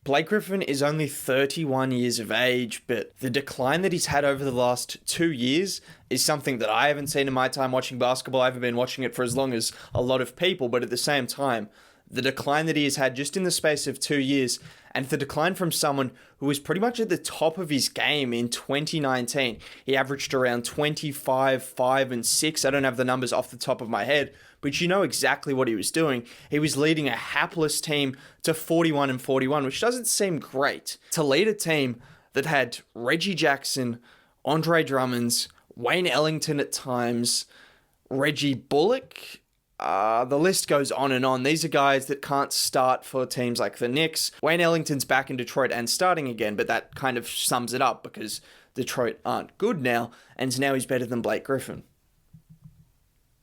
Blake Griffin is only 31 years of age, but the decline that he's had over the last 2 years is something that I haven't seen in my time watching basketball. I haven't been watching it for as long as a lot of people, but at the same time, the decline that he has had just in the space of 2 years, and the decline from someone who was pretty much at the top of his game in 2019. He averaged around 25, 5, and 6. I don't have the numbers off the top of my head, but you know exactly what he was doing. He was leading a hapless team to 41 and 41, which doesn't seem great. To lead a team that had Reggie Jackson, Andre Drummond, Wayne Ellington at times, Reggie Bullock, the list goes on and on. These are guys that can't start for teams like the Knicks. Wayne Ellington's back in Detroit and starting again, but that kind of sums it up because Detroit aren't good now, and now he's better than Blake Griffin.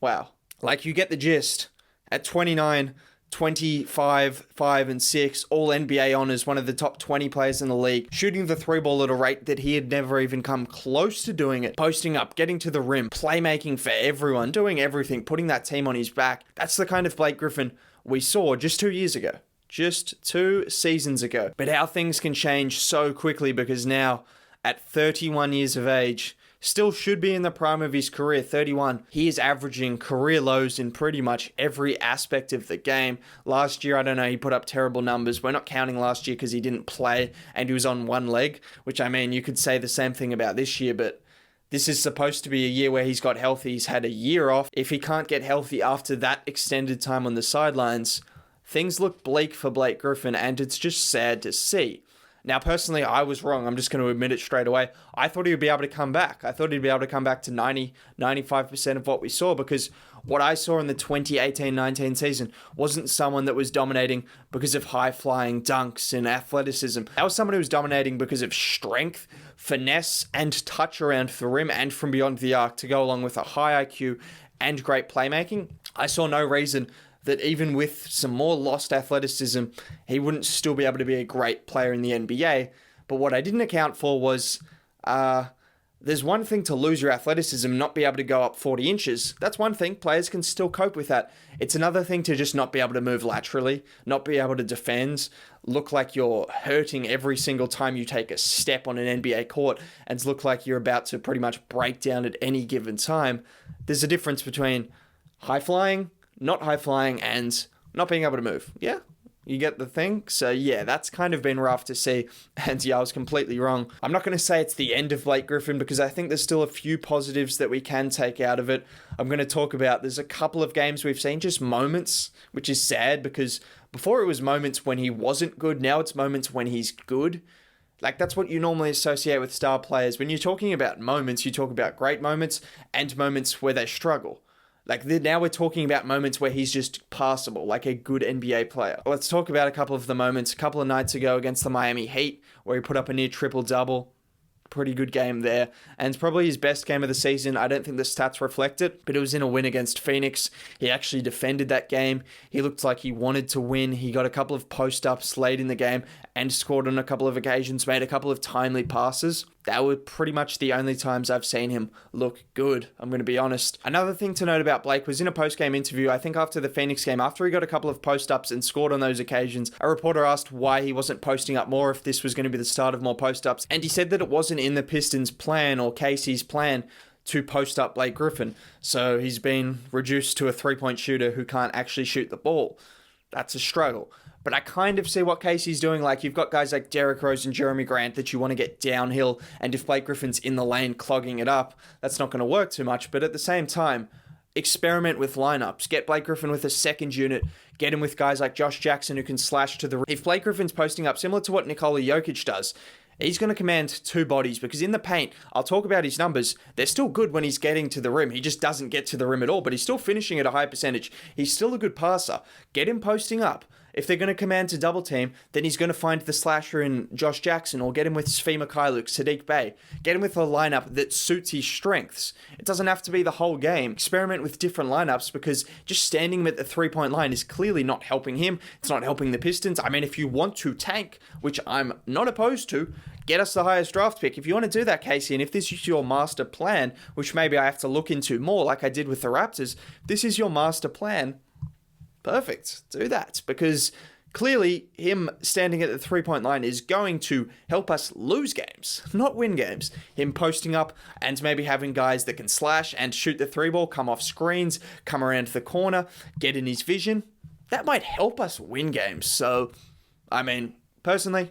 Wow. Like, you get the gist. At 29, 25, 5, and 6, all NBA honors, one of the top 20 players in the league, shooting the three ball at a rate that he had never even come close to doing it, posting up, getting to the rim, playmaking for everyone, doing everything, putting that team on his back. That's the kind of Blake Griffin we saw just 2 years ago, just 2 seasons ago. But how things can change so quickly, because now, at 31 years of age, still should be in the prime of his career, 31. He is averaging career lows in pretty much every aspect of the game. Last year, I don't know, he put up terrible numbers. We're not counting last year because he didn't play and he was on one leg, which, I mean, you could say the same thing about this year, but this is supposed to be a year where he's got healthy. He's had a year off. If he can't get healthy after that extended time on the sidelines, things look bleak for Blake Griffin, and it's just sad to see. Now, personally, I was wrong. I'm just going to admit it straight away. I thought he would be able to come back. I thought he'd be able to come back to 90, 95% of what we saw, because what I saw in the 2018-19 season wasn't someone that was dominating because of high-flying dunks and athleticism. That was someone who was dominating because of strength, finesse, and touch around the rim and from beyond the arc to go along with a high IQ and great playmaking. I saw no reason that even with some more lost athleticism, he wouldn't still be able to be a great player in the NBA. But what I didn't account for was, there's one thing to lose your athleticism and not be able to go up 40 inches. That's one thing. Players can still cope with that. It's another thing to just not be able to move laterally, not be able to defend, look like you're hurting every single time you take a step on an NBA court, and look like you're about to pretty much break down at any given time. There's a difference between high-flying, not high-flying, and not being able to move. Yeah, you get the thing? So yeah, that's kind of been rough to see, and yeah, I was completely wrong. I'm not going to say it's the end of Blake Griffin, because I think there's still a few positives that we can take out of it. I'm going to talk about, there's a couple of games we've seen, just moments, which is sad, because before it was moments when he wasn't good, now it's moments when he's good. Like, that's what you normally associate with star players. When you're talking about moments, you talk about great moments and moments where they struggle. Like, now we're talking about moments where he's just passable, like a good NBA player. Let's talk about a couple of the moments. A couple of nights ago against the Miami Heat, where he put up a near triple-double. Pretty good game there. And it's probably his best game of the season. I don't think the stats reflect it, but it was in a win against Phoenix. He actually defended that game. He looked like he wanted to win. He got a couple of post-ups late in the game and scored on a couple of occasions, made a couple of timely passes. That were pretty much the only times I've seen him look good, I'm going to be honest. Another thing to note about Blake was in a post-game interview, I think after the Phoenix game, after he got a couple of post-ups and scored on those occasions, a reporter asked why he wasn't posting up more, if this was going to be the start of more post-ups, and he said that it wasn't in the Pistons' plan or Casey's plan to post up Blake Griffin. So he's been reduced to a three-point shooter who can't actually shoot the ball. That's a struggle. But I kind of see what Casey's doing. Like, you've got guys like Derrick Rose and Jeremy Grant that you want to get downhill, and if Blake Griffin's in the lane clogging it up, that's not going to work too much. But at the same time, experiment with lineups. Get Blake Griffin with a second unit. Get him with guys like Josh Jackson who can slash to the rim. If Blake Griffin's posting up similar to what Nikola Jokic does, he's going to command two bodies, because in the paint, I'll talk about his numbers, they're still good when he's getting to the rim. He just doesn't get to the rim at all, but he's still finishing at a high percentage. He's still a good passer. Get him posting up. If they're going to command to double team, then he's going to find the slasher in Josh Jackson, or get him with Svi Mykhailiuk, Sadiq Bey. Get him with a lineup that suits his strengths. It doesn't have to be the whole game. Experiment with different lineups, because just standing him at the three-point line is clearly not helping him. It's not helping the Pistons. I mean, if you want to tank, which I'm not opposed to, get us the highest draft pick. If you want to do that, Casey, and if this is your master plan, which maybe I have to look into more like I did with the Raptors, this is your master plan, perfect. Do that, because Clearly, him standing at the three-point line is going to help us lose games, not win games. Him posting up and maybe having guys that can slash and shoot the three ball, come off screens, come around to the corner, get in his vision, that might help us win games. So, I mean, personally,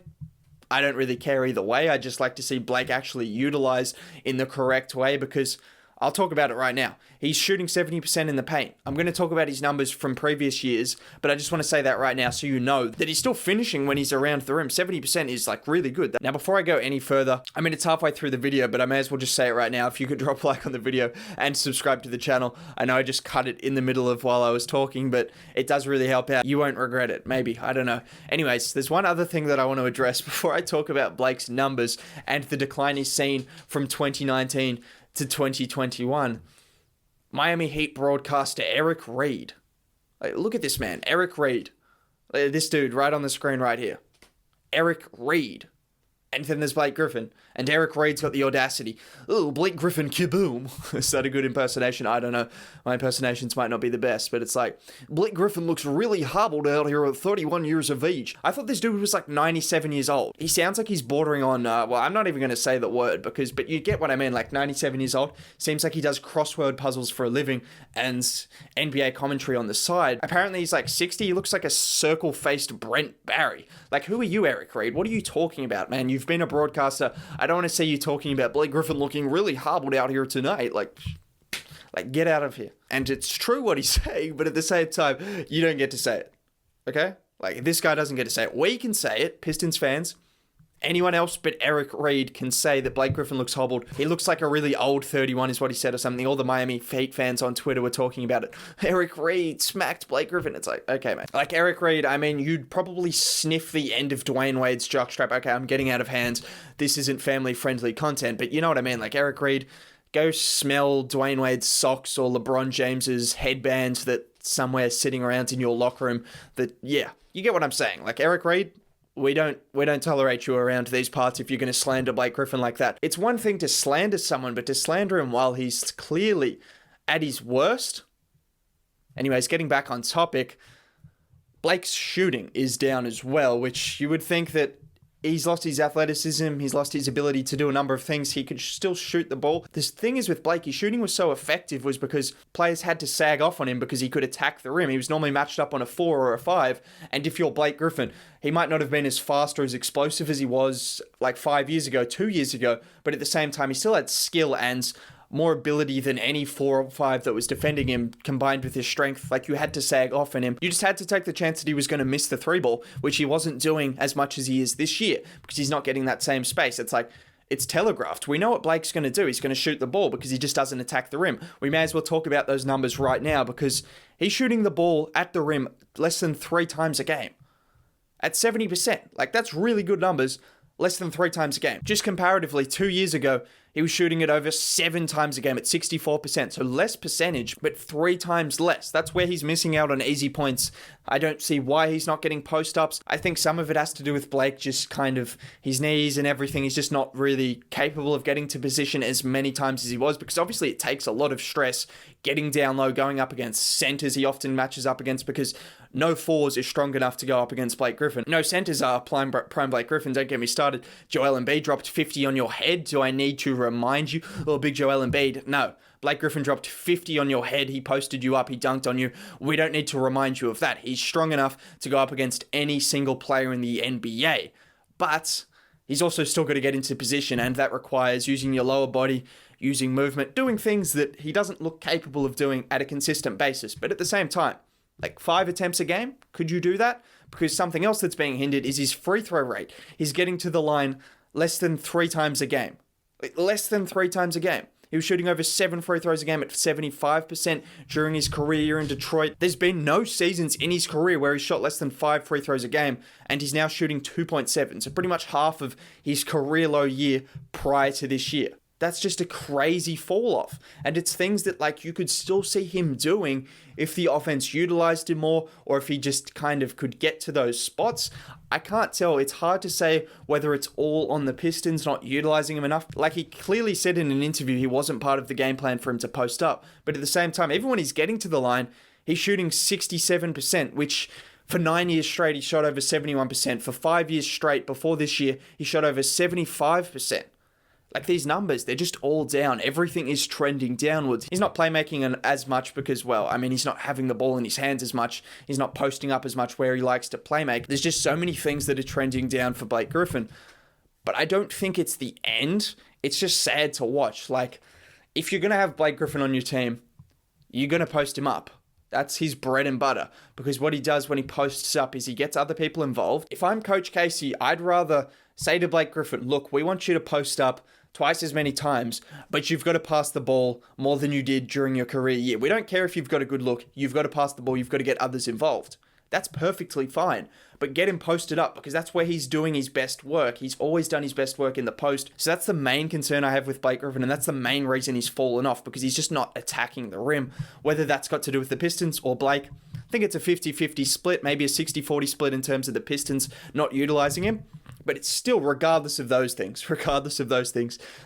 I don't really care either way. I just like to see Blake actually utilized in the correct way, because I'll talk about it right now. He's shooting 70% in the paint. I'm going to talk about his numbers from previous years, but I just want to say that right now so you know that he's still finishing when he's around the rim. 70% is like really good. Now, before I go any further, I mean, it's halfway through the video, but I may as well just say it right now. If you could drop a like on the video and subscribe to the channel. I know I just cut it in the middle of while I was talking, but it does really help out. You won't regret it. Maybe. I don't know. Anyways, there's one other thing that I want to address before I talk about Blake's numbers and the decline he's seen from 2019 to 2021. Miami Heat broadcaster Eric Reid. Look at this man, Eric Reid. This dude right on the screen right here. Eric Reid. And then there's Blake Griffin. And Eric Reid's got the audacity. Oh, Blake Griffin, kaboom. Is that a good impersonation? I don't know. My impersonations might not be the best, but it's like, Blake Griffin looks really hobbled out here at 31 years of age. I thought this dude was like 97 years old. He sounds like he's bordering on, well, I'm not even going to say the word, but you get what I mean, like 97 years old. Seems like he does crossword puzzles for a living and NBA commentary on the side. Apparently he's like 60. He looks like a circle-faced Brent Barry. Like, who are you, Eric Reid? What are you talking about, man? You've been a broadcaster. I don't want to see you talking about Blake Griffin looking really hobbled out here tonight. Like, get out of here. And it's true what he's saying, but at the same time, you don't get to say it. Okay? Like, this guy doesn't get to say it. We can say it, Pistons fans. Anyone else but Eric Reid can say that Blake Griffin looks hobbled. He looks like a really old 31 is what he said or something. All the Miami Heat fans on Twitter were talking about it. Eric Reid smacked Blake Griffin. It's like, okay, mate. Like Eric Reid, I mean, you'd probably sniff the end of Dwayne Wade's jockstrap. Okay, I'm getting out of hand. This isn't family-friendly content, but you know what I mean. Like Eric Reid, go smell Dwayne Wade's socks or LeBron James's headbands that somewhere sitting around in your locker room. That, yeah, you get what I'm saying. Like Eric Reid, we don't tolerate you around these parts if you're going to slander Blake Griffin like that. It's one thing to slander someone, but to slander him while he's clearly at his worst. Anyways, getting back on topic, Blake's shooting is down as well, which you would think that he's lost his athleticism, he's lost his ability to do a number of things, he could still shoot the ball. The thing is with Blake, his shooting was so effective was because players had to sag off on him because he could attack the rim. He was normally matched up on a 4 or a 5, and if you're Blake Griffin, he might not have been as fast or as explosive as he was like 5 years ago, 2 years ago, but at the same time, he still had skill and more ability than any 4 or 5 that was defending him, combined with his strength. Like, you had to sag off on him. You just had to take the chance that he was going to miss the 3 ball, which he wasn't doing as much as he is this year, because he's not getting that same space. It's like, it's telegraphed. We know what Blake's going to do. He's going to shoot the ball because he just doesn't attack the rim. We may as well talk about those numbers right now, because he's shooting the ball at the rim less than 3 times a game. At 70%. Like, that's really good numbers. Less than 3 times a game. Just comparatively, 2 years ago, he was shooting it over 7 times a game at 64%. So less percentage, but 3 times less. That's where he's missing out on easy points. I don't see why he's not getting post-ups. I think some of it has to do with Blake just kind of his knees and everything. He's just not really capable of getting to position as many times as he was, because obviously it takes a lot of stress getting down low, going up against centers he often matches up against, because no 4s is strong enough to go up against Blake Griffin. No centers are prime Blake Griffin. Don't get me started. Joel Embiid dropped 50 on your head. Do I need to remind you? Oh, big Joel Embiid. No. Blake Griffin dropped 50 on your head. He posted you up. He dunked on you. We don't need to remind you of that. He's strong enough to go up against any single player in the NBA. But he's also still got to get into position, and that requires using your lower body, using movement, doing things that he doesn't look capable of doing at a consistent basis. But at the same time, like 5 attempts a game, could you do that? Because something else that's being hindered is his free throw rate. He's getting to the line less than 3 times a game. Less than 3 times a game. He was shooting over 7 free throws a game at 75% during his career in Detroit. There's been no seasons in his career where he shot less than 5 free throws a game, and he's now shooting 2.7. So pretty much half of his career low year prior to this year. That's just a crazy fall off. And it's things that, like, you could still see him doing if the offense utilized him more, or if he just kind of could get to those spots. I can't tell. It's hard to say whether it's all on the Pistons not utilizing him enough. Like, he clearly said in an interview he wasn't part of the game plan for him to post up. But at the same time, even when he's getting to the line, he's shooting 67%, which For 9 years straight, he shot over 71%. For 5 years straight before this year, he shot over 75%. Like, these numbers, they're just all down. Everything is trending downwards. He's not playmaking as much because, well, I mean, he's not having the ball in his hands as much. He's not posting up as much where he likes to playmake. There's just so many things that are trending down for Blake Griffin. But I don't think it's the end. It's just sad to watch. Like, if you're going to have Blake Griffin on your team, you're going to post him up. That's his bread and butter. Because what he does when he posts up is he gets other people involved. If I'm Coach Casey, I'd rather say to Blake Griffin, look, we want you to post up twice as many times, but you've got to pass the ball more than you did during your career year. We don't care if you've got a good look. You've got to pass the ball. You've got to get others involved. That's perfectly fine. But get him posted up because that's where he's doing his best work. He's always done his best work in the post. So that's the main concern I have with Blake Griffin, and that's the main reason he's fallen off, because he's just not attacking the rim. Whether that's got to do with the Pistons or Blake, I think it's a 50-50 split, maybe a 60-40 split in terms of the Pistons not utilizing him. But it's still, regardless of those things,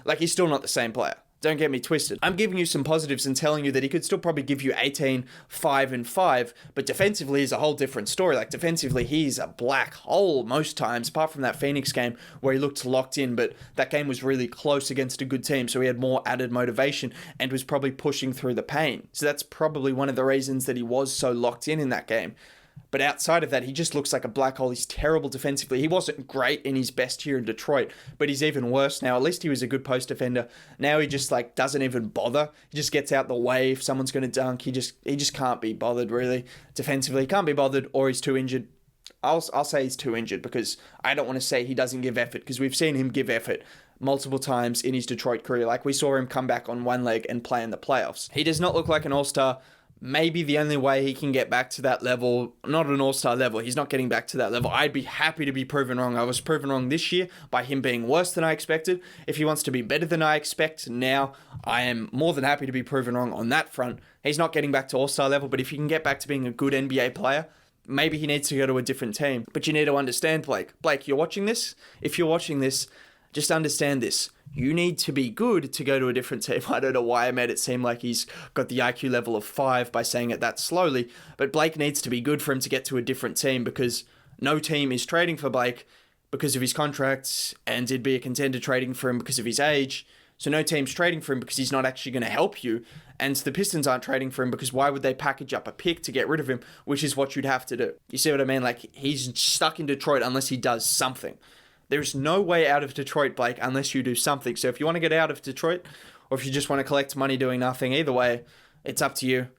like, he's still not the same player. Don't get me twisted. I'm giving you some positives and telling you that he could still probably give you 18, 5, and 5, but defensively is a whole different story. Like, defensively, he's a black hole most times, apart from that Phoenix game where he looked locked in, but that game was really close against a good team, so he had more added motivation and was probably pushing through the pain. So that's probably one of the reasons that he was so locked in that game. But outside of that, he just looks like a black hole. He's terrible defensively. He wasn't great in his best year in Detroit, but he's even worse now. At least he was a good post defender. Now he just doesn't even bother. He just gets out the way if someone's going to dunk. He just can't be bothered really defensively. He can't be bothered, or he's too injured. I'll say he's too injured because I don't want to say he doesn't give effort, because we've seen him give effort multiple times in his Detroit career. Like, we saw him come back on one leg and play in the playoffs. He does not look like an all-star. Maybe the only way he can get back to that level, not an all-star level, he's not getting back to that level. I'd be happy to be proven wrong. I was proven wrong this year by him being worse than I expected. If he wants to be better than I expect now, I am more than happy to be proven wrong on that front. He's not getting back to all-star level, but if he can get back to being a good NBA player, maybe he needs to go to a different team. But you need to understand, Blake. Blake, you're watching this? If you're watching this, just understand this. You need to be good to go to a different team. I don't know why I made it seem like he's got the IQ level of 5 by saying it that slowly, but Blake needs to be good for him to get to a different team, because no team is trading for Blake because of his contracts, and it'd be a contender trading for him because of his age. So no team's trading for him because he's not actually going to help you. And the Pistons aren't trading for him because why would they package up a pick to get rid of him, which is what you'd have to do. You see what I mean? Like, he's stuck in Detroit unless he does something. There's no way out of Detroit, Blake, unless you do something. So if you want to get out of Detroit, or if you just want to collect money doing nothing, either way, it's up to you.